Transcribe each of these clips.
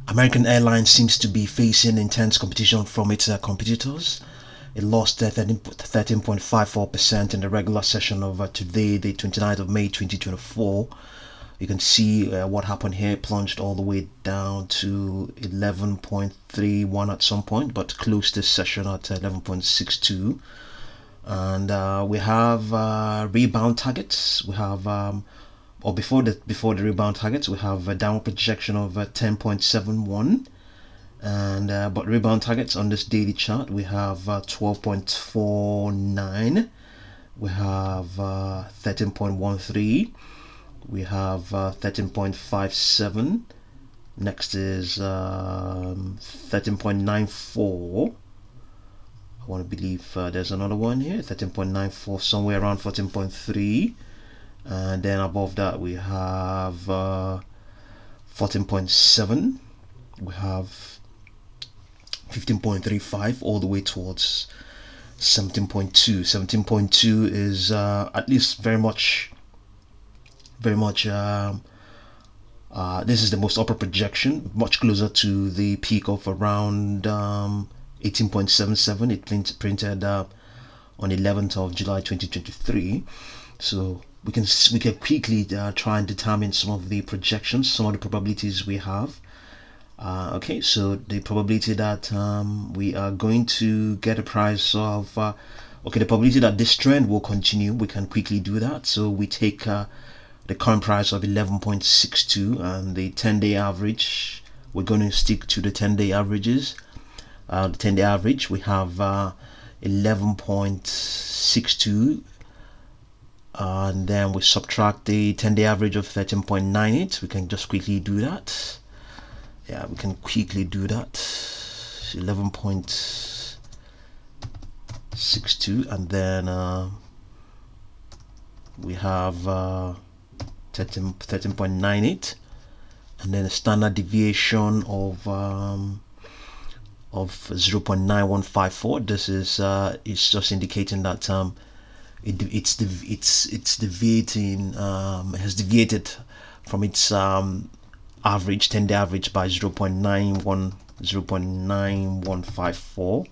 American Airlines seems to be facing intense competition from its competitors. It lost 13.54% in the regular session of today, the 29th of May 2024. You can see what happened here. It plunged all the way down to 11.31 at some point, but closed this session at 11.62. And we have rebound targets. We have or before the rebound targets, we have a downward projection of 10.71, and but rebound targets on this daily chart, we have 12.49, we have 13.13, we have 13.57. Next is 13.94. I want to believe there's another one here, 13.94, somewhere around 14.3. And then above that we have 14.7, we have 15.35, all the way towards 17.2. 17.2 is at least very much this is the most upper projection, much closer to the peak of around 18.77. It printed on 11th of July 2023. So we can quickly try and determine some of the projections, some of the probabilities we have. Okay, so the probability that we are going to get a price of okay, the probability that this trend will continue, we can quickly do that. So we take the current price of 11.62 and the 10-day average. We're going to stick to the 10-day averages. The 10-day average, we have 11.62, and then we subtract the 10-day average of 13.98. We can just quickly do that. Yeah, we can quickly do that. 11.62, and then we have 13.98, and then a standard deviation of 0.9154. This is it's just indicating that it's deviating, has deviated from its average 10-day average by 0.9154.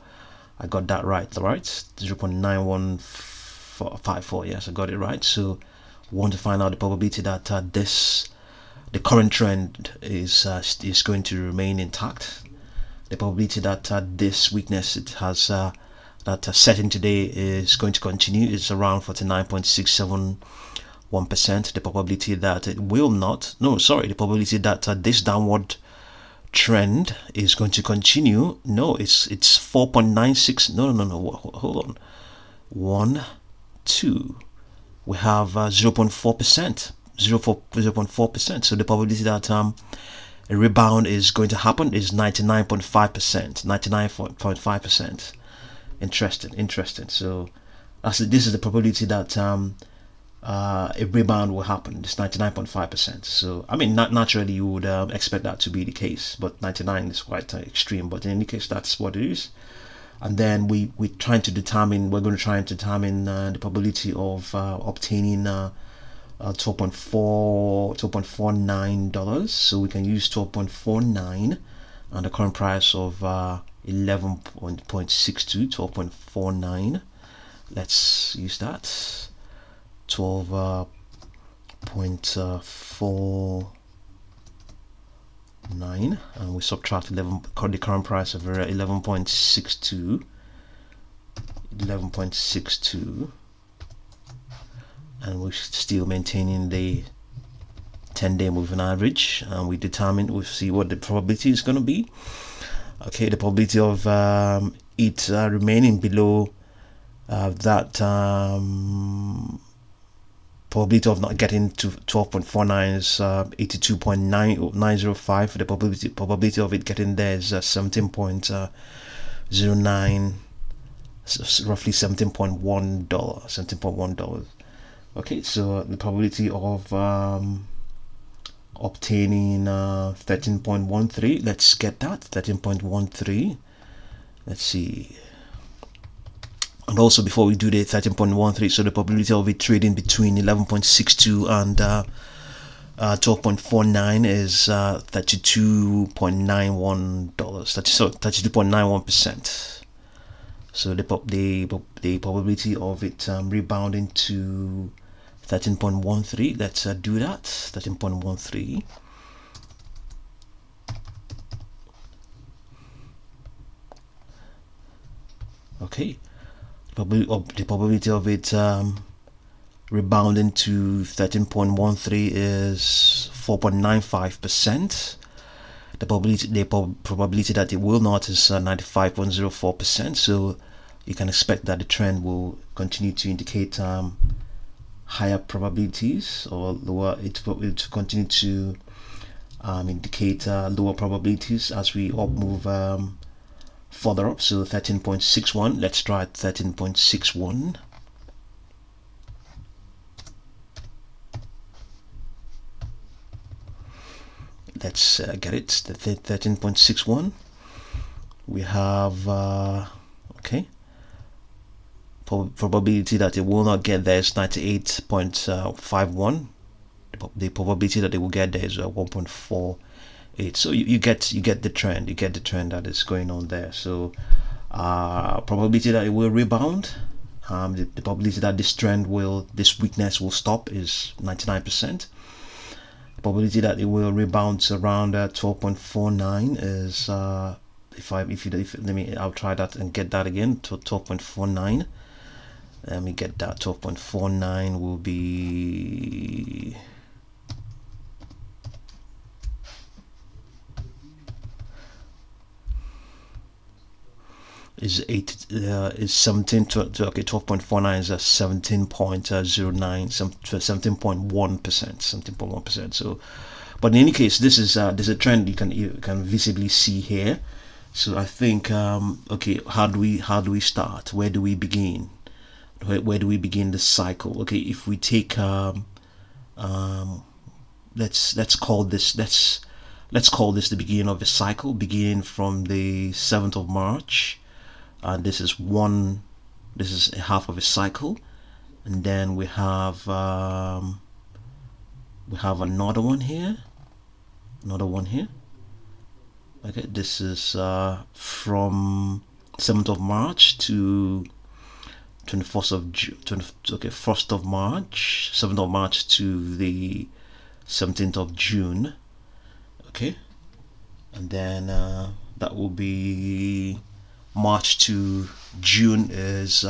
I got that right, 0.9154. Yes, I got it right. So we want to find out the probability that the current trend is going to remain intact. The probability that this weakness it has that setting today is going to continue is around 49.671%. The probability that it will not, the probability that this downward trend is going to continue, it's 4.96. No, hold on. 1, 2. We have 0.4%. 0.4%. So the probability that a rebound is going to happen is 99.5%. 99.5%. Interesting. So this is the probability that a rebound will happen. It's 99.5%. So I mean, naturally you would expect that to be the case, but 99 is quite extreme. But in any case, that's what it is. And then we're going to try and determine the probability of obtaining $12.49. So we can use 12.49 and the current price of 11.62, 12.49. Let's use that. 12.49, and we subtract the current price of 11.62, and we're still maintaining the 10-day moving average, and we see what the probability is going to be. Okay, the probability of it remaining below that probability of not getting to 12.49 is 82.905. The probability of it getting there is 17.09, roughly $17.1. Okay, so the probability of obtaining 13.13, let's get that, 13.13. Let's see. And also, before we do the 13.13, so the probability of it trading between 11.62 and 12.49 is $32.91. So 32.91%. So the probability of it rebounding to 13.13. Let's do that. 13.13. Okay. The probability of it rebounding to 13.13 is 4.95%. The probability that it will not is 95.04%. So you can expect that the trend will continue to indicate higher probabilities, or lower. It will continue to indicate lower probabilities as we up move further up. So 13.61. Let's try 13.61. Let's get it. The 13.61. We have okay. Probability that it will not get there is 98.51. The probability that it will get there is 1.48. So you get the trend. You get the trend that is going on there. So probability that it will rebound. The probability that this weakness will stop is 99%. Probability that it will rebound to around 12.49 is I'll try that and get that again to 12.49. Let me get that. 12.49 will be is 17 to okay. 12.49 is 17.09, 17.1%, 17.1%. So, but in any case, this is there's a trend you can visibly see here. So I think okay, how do we start? Where do we begin? Where do we begin the cycle? Okay, if we take let's call this the beginning of a cycle, beginning from the 7th of March. This is a half of a cycle, and then we have another one here, okay. This is from 7th of March to 21st of June, 1st of March, 7th of March to the 17th of June, okay. And then that will be March to June is 3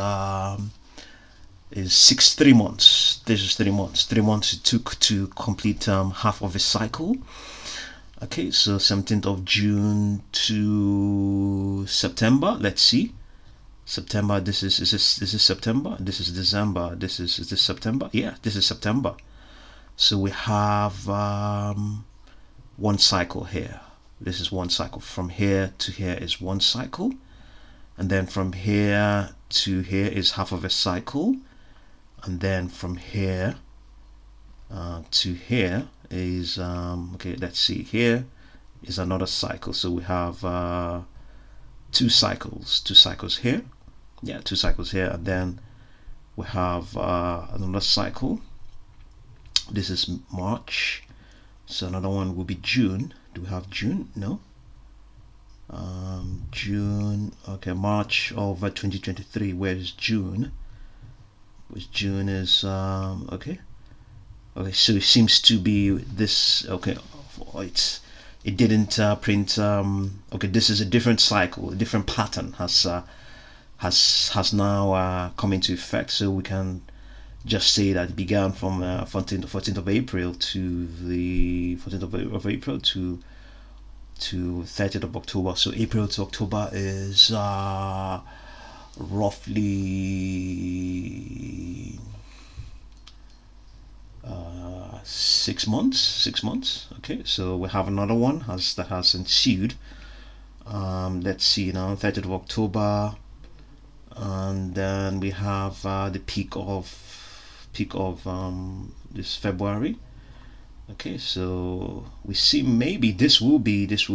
months. This is 3 months. 3 months it took to complete half of a cycle. Okay, so 17th of June to September. Let's see. September. This is September. This is December. Is this September? Yeah, this is September. So we have one cycle here. This is one cycle. From here to here is one cycle. And then from here to here is half of a cycle, and then from here to here is okay. Let's see, here is another cycle. So we have two cycles here, yeah, two cycles here, and then we have another cycle. This is March, so another one will be June. Do we have June? No. June, okay. March of 2023. Where is June? Which June is okay. So it seems to be this. Okay, it didn't print. Okay, this is a different cycle, a different pattern has now come into effect. So we can just say that it began from 14th of April to the 14th of April to 30th of October. So April to October is roughly 6 months. 6 months. Okay, so we have another one that has ensued. Let's see now, 30th of October, and then we have the peak of this February. Okay, so we see maybe this will be, let's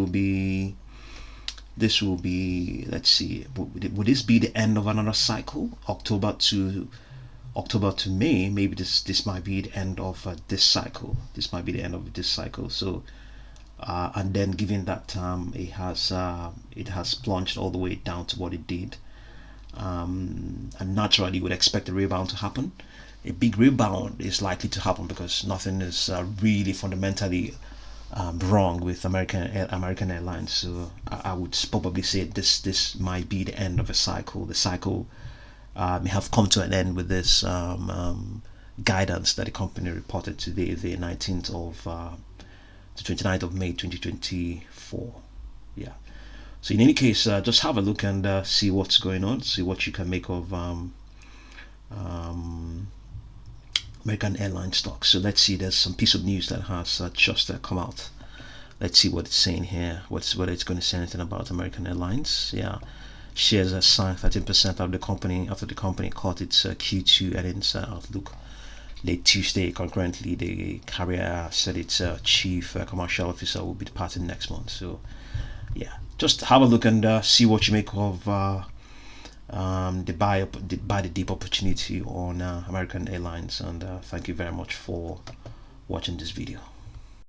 see, would this be the end of another cycle? October to October to May, maybe this might be the end of this cycle. This might be the end of this cycle. So and then given that it has plunged all the way down to what it did, and naturally you would expect a rebound to happen. A big rebound is likely to happen because nothing is really fundamentally wrong with American Airlines. So I would probably say this might be the end of a cycle. The cycle may have come to an end with this guidance that the company reported today, the 19th of the 29th of May 2024. Yeah. So in any case, just have a look and see what's going on, see what you can make of um, American Airlines stocks. So let's see. There's some piece of news that has just come out. Let's see what it's saying here. Whether it's going to say anything about American Airlines. Yeah, shares are signed 13% of the company after the company caught its Q2 earnings outlook late Tuesday. Concurrently, the carrier said its chief commercial officer will be departing next month. So yeah, just have a look and see what you make of buy the deep opportunity on American Airlines. And thank you very much for watching this video.